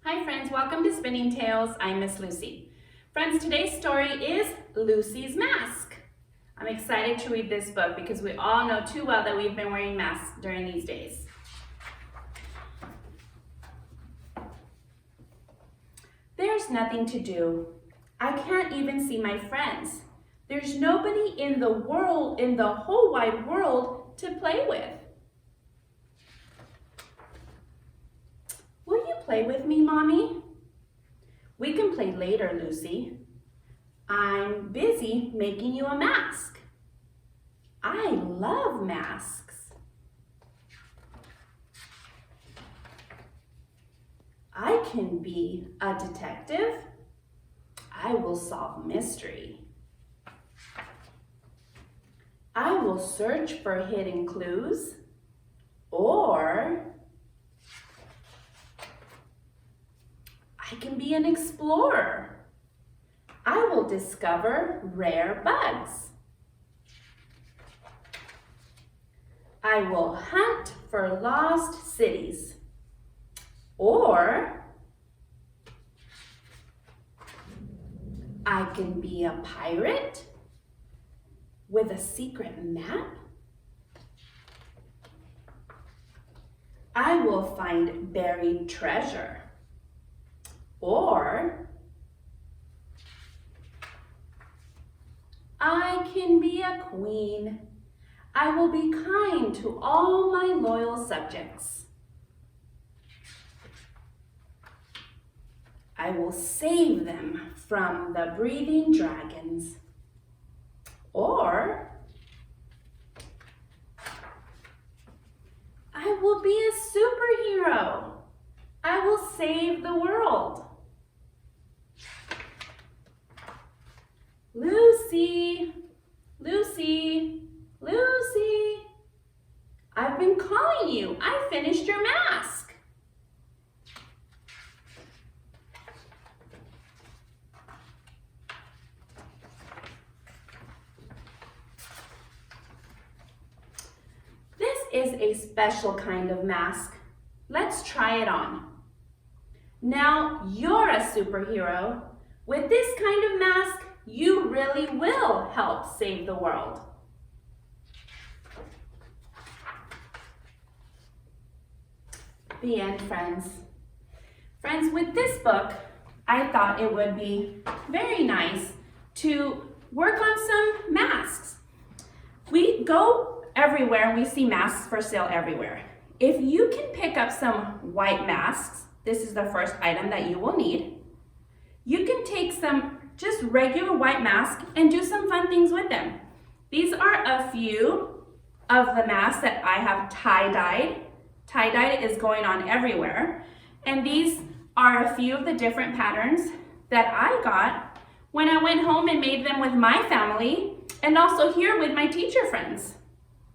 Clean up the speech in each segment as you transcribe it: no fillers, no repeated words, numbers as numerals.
Hi friends, welcome to Spinning Tales. I'm Miss Lucy. Friends, today's story is Lucy's Mask. I'm excited to read this book because we all know too well that we've been wearing masks during these days. There's nothing to do. I can't even see my friends. There's nobody in the whole wide world to play with. Will you play with me, Mommy? We can play later, Lucy. I'm busy making you a mask. I love masks. I can be a detective. I will solve mystery. I will search for hidden clues, or I can be an explorer. I will discover rare bugs. I will hunt for lost cities. Or I can be a pirate with a secret map. I will find buried treasure. Or I can be a queen. I will be kind to all my loyal subjects. I will save them from the breathing dragons. Or I will be a superhero. I will save the world. Lucy, Lucy, Lucy, I've been calling you. I finished your mask. This is a special kind of mask. Let's try it on. Now you're a superhero. With this kind of mask, you really will help save the world. The end, friends. Friends, with this book, I thought it would be very nice to work on some masks. We go everywhere and we see masks for sale everywhere. If you can pick up some white masks, this is the first item that you will need. You can take some just regular white masks and do some fun things with them. These are a few of the masks that I have tie-dyed. Tie-dye is going on everywhere. And these are a few of the different patterns that I got when I went home and made them with my family and also here with my teacher friends.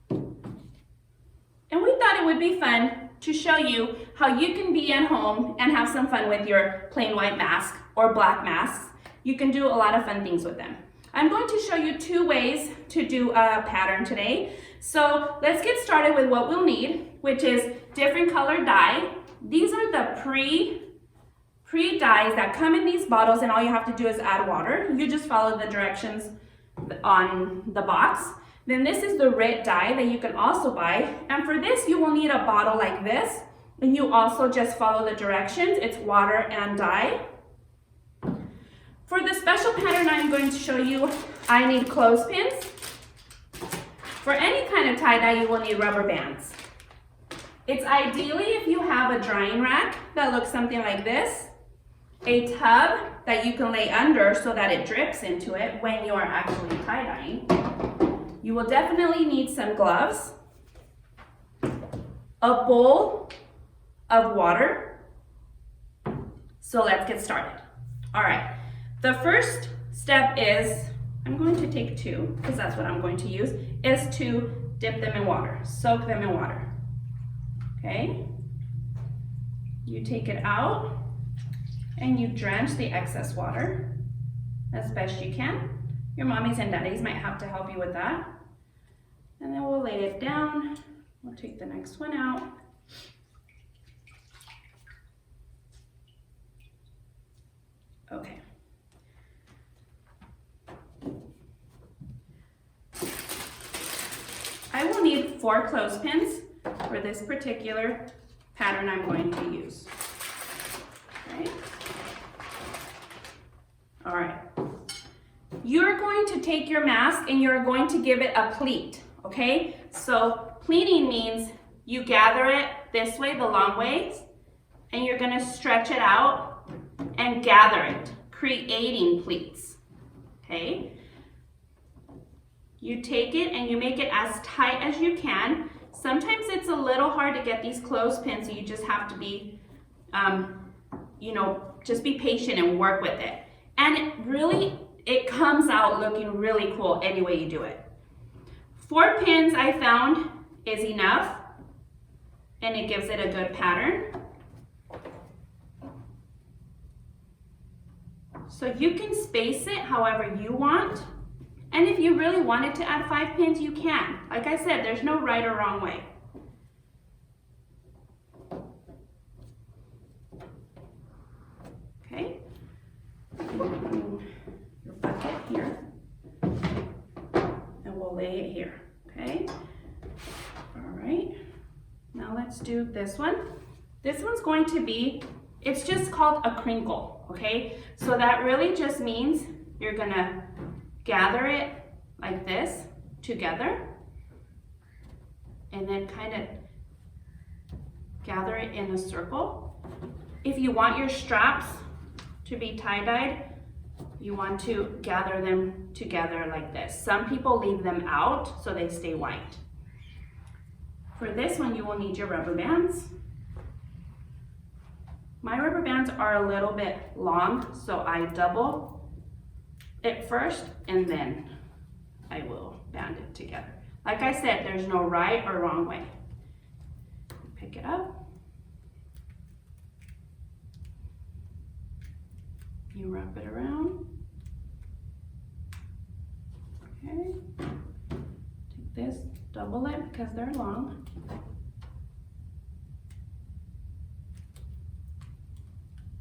And we thought it would be fun to show you how you can be at home and have some fun with your plain white mask or black masks. You can do a lot of fun things with them. I'm going to show you two ways to do a pattern today. So let's get started with what we'll need, which is different colored dye. These are the pre-dyes that come in these bottles, and all you have to do is add water. You just follow the directions on the box. Then this is the red dye that you can also buy. And for this, you will need a bottle like this. And you also just follow the directions. It's water and dye. For the special pattern I'm going to show you, I need clothespins. For any kind of tie-dye, you will need rubber bands. It's ideally if you have a drying rack that looks something like this, a tub that you can lay under so that it drips into it when you are actually tie-dyeing. You will definitely need some gloves, a bowl of water. So let's get started. All right. The first step is, I'm going to take two because that's what I'm going to use, is to dip them in water, soak them in water. Okay? You take it out and you drench the excess water as best you can. Your mommies and daddies might have to help you with that. And then we'll lay it down. We'll take the next one out. need 4 clothespins for this particular pattern I'm going to use. Okay. All right. You're going to take your mask and you're going to give it a pleat, okay? So pleating means you gather it this way, the long ways, and you're gonna stretch it out and gather it, creating pleats, okay? You take it and you make it as tight as you can. Sometimes it's a little hard to get these clothespins, so you just have to be, just be patient and work with it. And it comes out looking really cool any way you do it. 4 pins I found is enough, and it gives it a good pattern. So you can space it however you want. And if you really wanted to add 5 pins, you can. Like I said, there's no right or wrong way. Okay. Your bucket here. And we'll lay it here. Okay. All right. Now let's do this one. This one's going to be, it's just called a crinkle. Okay. So that really just means you're gonna gather it like this together and then kind of gather it in a circle. If you want your straps to be tie-dyed, you want to gather them together like this. Some people leave them out so they stay white. For this one, you will need your rubber bands. My rubber bands are a little bit long, so I double it first and then I will band it together. Like I said, there's no right or wrong way. Pick it up. You wrap it around. Okay. Take this, double it because they're long.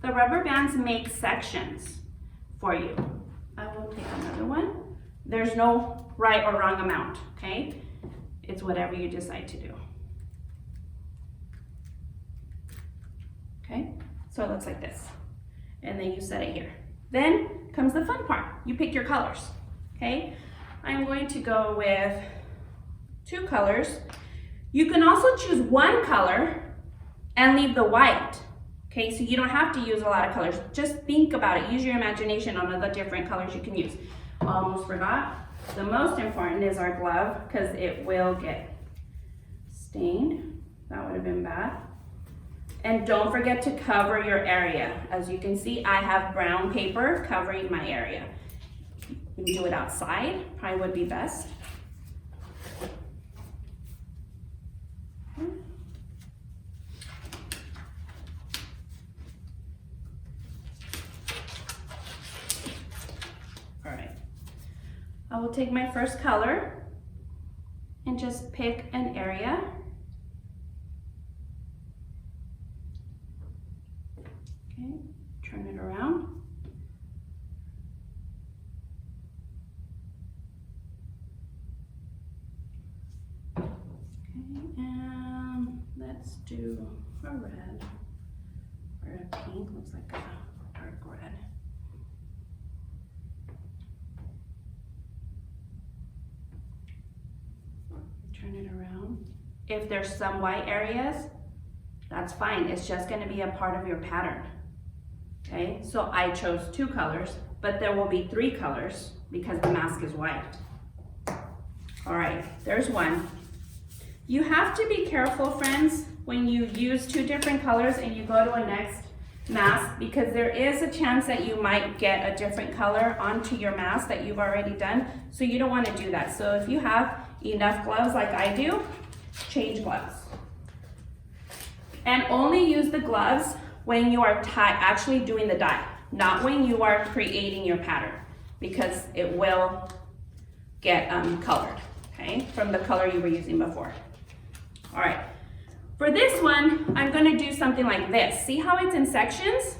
The rubber bands make sections for you. I will take another one. There's no right or wrong amount, okay? It's whatever you decide to do. Okay, so it looks like this. And then you set it here. Then comes the fun part. You pick your colors, okay? I'm going to go with 2 colors. You can also choose 1 color and leave the white. Okay, so you don't have to use a lot of colors. Just think about it. Use your imagination on the different colors you can use. Almost forgot. The most important is our glove because it will get stained. That would have been bad. And don't forget to cover your area. As you can see, I have brown paper covering my area. You can do it outside, probably would be best. All right, I will take my first color and just pick an area. Okay, turn it around. Okay, and let's do a red or a pink. Looks like a dark red. Turn it around. If there's some white areas, that's fine. It's just going to be a part of your pattern. Okay, so I chose 2 colors, but there will be 3 colors because the mask is white. All right, there's one. You have to be careful, friends, when you use 2 different colors and you go to a next mask, because there is a chance that you might get a different color onto your mask that you've already done. So you don't want to do that. So if you have enough gloves like I do, change gloves. And only use the gloves when you are actually doing the dye, not when you are creating your pattern, because it will get colored, okay, from the color you were using before. All right, for this one, I'm gonna do something like this. See how it's in sections?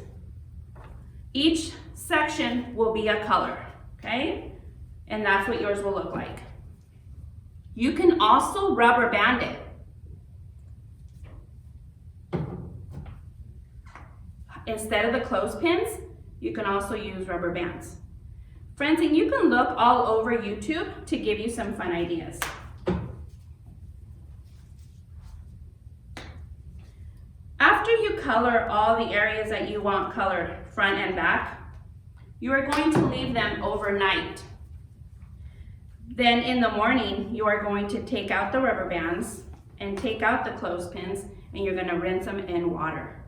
Each section will be a color, okay? And that's what yours will look like. You can also rubber band it. Instead of the clothespins, you can also use rubber bands. Friends, and you can look all over YouTube to give you some fun ideas. After you color all the areas that you want colored, front and back, you are going to leave them overnight. Then in the morning, you are going to take out the rubber bands and take out the clothespins, and you're going to rinse them in water.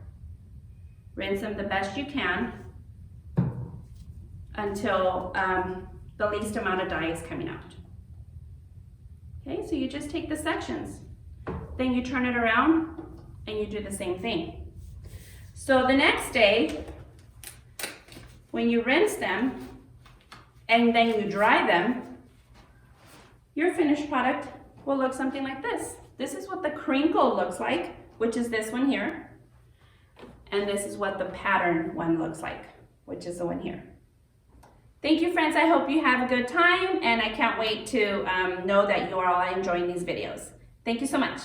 Rinse them the best you can until the least amount of dye is coming out. Okay, so you just take the sections. Then you turn it around and you do the same thing. So the next day, when you rinse them and then you dry them, your finished product will look something like this. This is what the crinkle looks like, which is this one here. And this is what the pattern one looks like, which is the one here. Thank you, friends. I hope you have a good time, and I can't wait to know that you are all enjoying these videos. Thank you so much.